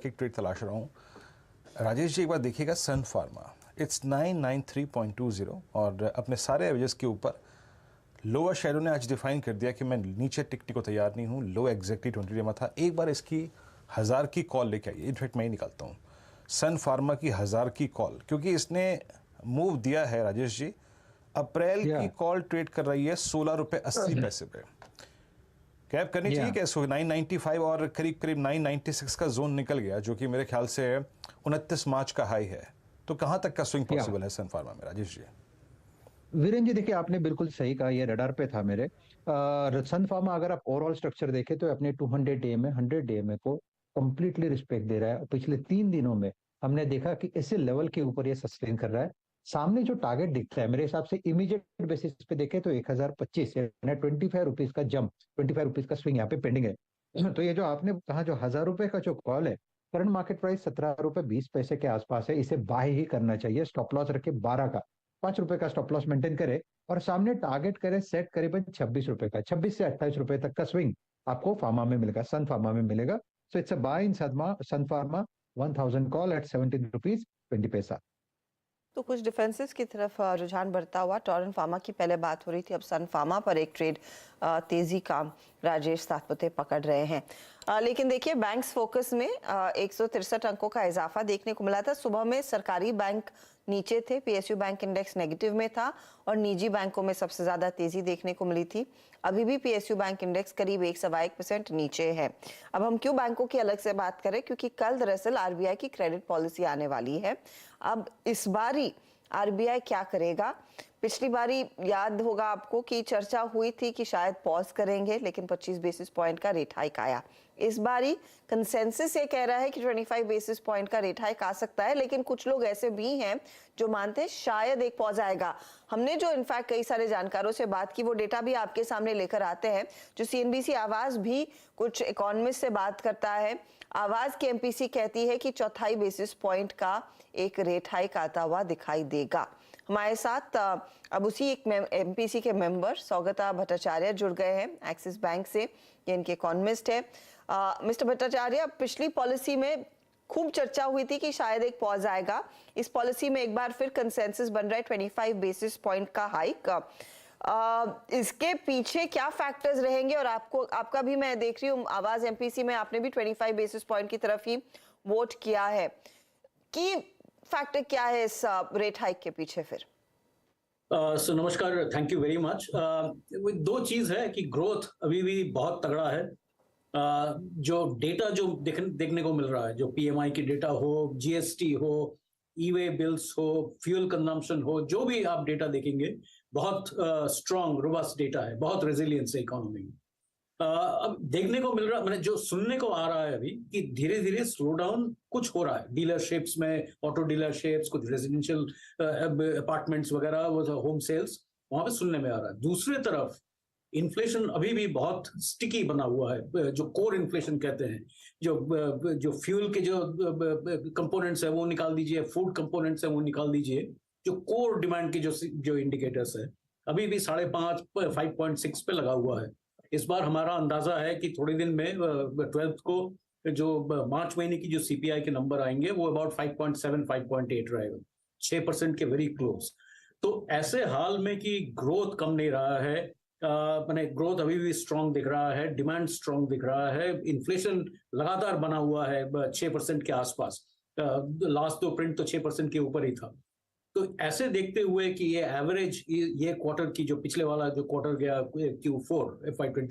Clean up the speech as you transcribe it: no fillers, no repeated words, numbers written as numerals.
एक ट्रेड तलाश रहा हूँ। राजेश जी एक बार देखिएगा, सन फार्मा इट्स 993.20 और अपने सारे एवरेजेस के ऊपर लोअर शेडो ने आज डिफाइन कर दिया कि मैं नीचे टिकने को तैयार नहीं हूँ। लो एग्जैक्टली 20 डे में था। एक बार इसकी 1000 की कॉल लेके आइए। इनफैक्ट मैं ही निकालता हूँ सन फार्मा की 1000 की कॉल, क्योंकि इसने मूव दिया है राजेश जी। अप्रैल की कॉल ट्रेड कर रही है 16 रुपये 80 पैसे पे। कैप करनी चाहिए क्या इसको? 995 और करीब करीब 996 का जोन निकल गया, जो कि मेरे ख्याल से 29 मार्च का हाई है। तो कहां तक का स्विंग पॉसिबल है सन फार्मा में, राजेश जी? वीरेन जी, देखिए आपने बिल्कुल सही कहा, ये रडार पे था मेरे। सन फार्मा अगर आप ओवरऑल स्ट्रक्चर देखें तो अपने 200 डे में 100 डे में को कंप्लीटली रिस्पेक्ट दे रहा है। पिछले 3 दिनों में हमने देखा कि इसी लेवल के ऊपर ये सस्टेन कर रहा है। सामने जो टारगेट दिखता है मेरे हिसाब से इमीडिएट बेसिस पे देखें तो 1025 यानी 25 रुपीज का जंप, 25 रुपीज का स्विंग यहाँ पे पेंडिंग है। तो ये जो आपने कहा, जो 1000 रुपए का जो कॉल है, करंट मार्केट प्राइस 17 रुपए 20 पैसे के आसपास है, इसे बाय ही करना चाहिए। स्टॉप लॉस रखे 12 का, 5 रुपए का स्टॉप लॉस मेंटेन करे और सामने टारगेट करे सेट करीबन 26 रुपए का। 26 से 28 रुपए तक का स्विंग आपको फार्मा में मिलेगा, सन फार्मा में मिलेगा। So it's a buy in Sun Pharma 1000 call at 17 rupees 20 पैसा। तो कुछ डिफेंसेस की तरफ रुझान बढ़ता हुआ टोरेंट फार्मा की पहले बात हो रही थी, अब सन फार्मा पर एक ट्रेड तेजी का राजेश सातपुते पकड़ रहे हैं। लेकिन देखिए बैंक्स फोकस में 163 अंकों का इजाफा देखने को मिला था। सुबह में सरकारी बैंक नीचे थे, पीएसयू बैंक इंडेक्स नेगेटिव में था और निजी बैंकों में सबसे ज्यादा तेजी देखने को मिली थी। अभी भी पीएसयू बैंक इंडेक्स करीब 1.1% नीचे है। अब हम क्यों बैंकों की अलग से बात करें, क्योंकि कल दरअसल आरबीआई की क्रेडिट पॉलिसी आने वाली है। अब इस बारी आरबीआई क्या करेगा? पिछली बारी याद होगा आपको कि चर्चा हुई थी कि शायद पॉज करेंगे, लेकिन 25 बेसिस पॉइंट का रेट हाइक आया। इस बारी कंसेंसस ये कह रहा है कि 25 बेसिस पॉइंट का रेट हाइक आ सकता है, लेकिन कुछ लोग ऐसे भी हैं जो मानते हैं शायद एक पॉज आएगा। हमने जो इनफैक्ट कई सारे जानकारों से बात की, वो डेटा भी आपके सामने लेकर आते हैं। जो सीएनबीसी आवाज भी कुछ इकोनॉमिस्ट से बात करता है, आवाज की एमपीसी कहती है कि 4 बेसिस पॉइंट का एक रेट हाइक आता हुआ दिखाई देगा। हमारे साथ अब उसी एक एमपीसी के मेंबर सौगता भट्टाचार्य जुड़ गए हैं एक्सिस बैंक से, ये इनके इकोनॉमिस्ट है। मिस्टर भट्टाचार्य, पिछली पॉलिसी में खूब चर्चा हुई थी कि शायद एक पॉज आएगा। इस पॉलिसी में एक बार फिर कंसेंसस बन रहा है 25 बेसिस पॉइंट का हाइक। इसके पीछे क्या फैक्टर्स रहेंगे? और आपका भी मैं देख रही हूँ आवाज एमपीसी में आपने भी 25 बेसिस पॉइंट की तरफ ही वोट किया है। कि फैक्टर क्या है इस रेट हाइक के पीछे फिर? सो नमस्कार, थैंक यू वेरी मच। दो चीज है कि ग्रोथ अभी भी बहुत तगड़ा है। जो डेटा जो देखने को मिल रहा है, जो पीएमआई की डेटा हो, जीएसटी हो, ई-वे बिल्स हो, फ्यूल कंजम्पशन हो, जो भी आप डेटा देखेंगे बहुत स्ट्रॉन्ग रोबस्ट डेटा है, बहुत रेजिलियंस है इकोनॉमी में। अब देखने को मिल रहा, मैंने जो सुनने को आ रहा है अभी कि धीरे धीरे स्लो डाउन कुछ हो रहा है डीलरशिप्स में, ऑटो डीलरशिप्स, कुछ रेजिडेंशियल अपार्टमेंट्स वगैरह, वो होम सेल्स वहां पे सुनने में आ रहा है। दूसरी तरफ इन्फ्लेशन अभी भी बहुत स्टिकी बना हुआ है, जो कोर इन्फ्लेशन कहते हैं। जो फ्यूल के जो कंपोनेंट्स है वो निकाल दीजिए, फूड कंपोनेंट्स है वो निकाल दीजिए, जो कोर डिमांड के जो इंडिकेटर्स है अभी भी 5.5 5.6 पे लगा हुआ है। इस बार हमारा अंदाजा है कि थोड़े दिन में 12th को जो मार्च महीने की जो सीपीआई के नंबर आएंगे वो अबाउट 5.7 5.8 रहेगा, 6% के वेरी क्लोज। तो ऐसे हाल में कि ग्रोथ कम नहीं रहा है, मैंने ग्रोथ अभी भी स्ट्रांग दिख रहा है, डिमांड स्ट्रांग दिख रहा है, इन्फ्लेशन लगातार बना हुआ है 6% के आसपास। लास्ट तो प्रिंट तो 6% के ऊपर ही था। तो ऐसे देखते हुए कि ये एवरेज ये क्वार्टर की जो पिछले वाला जो क्वार्टर गया Q4 FY23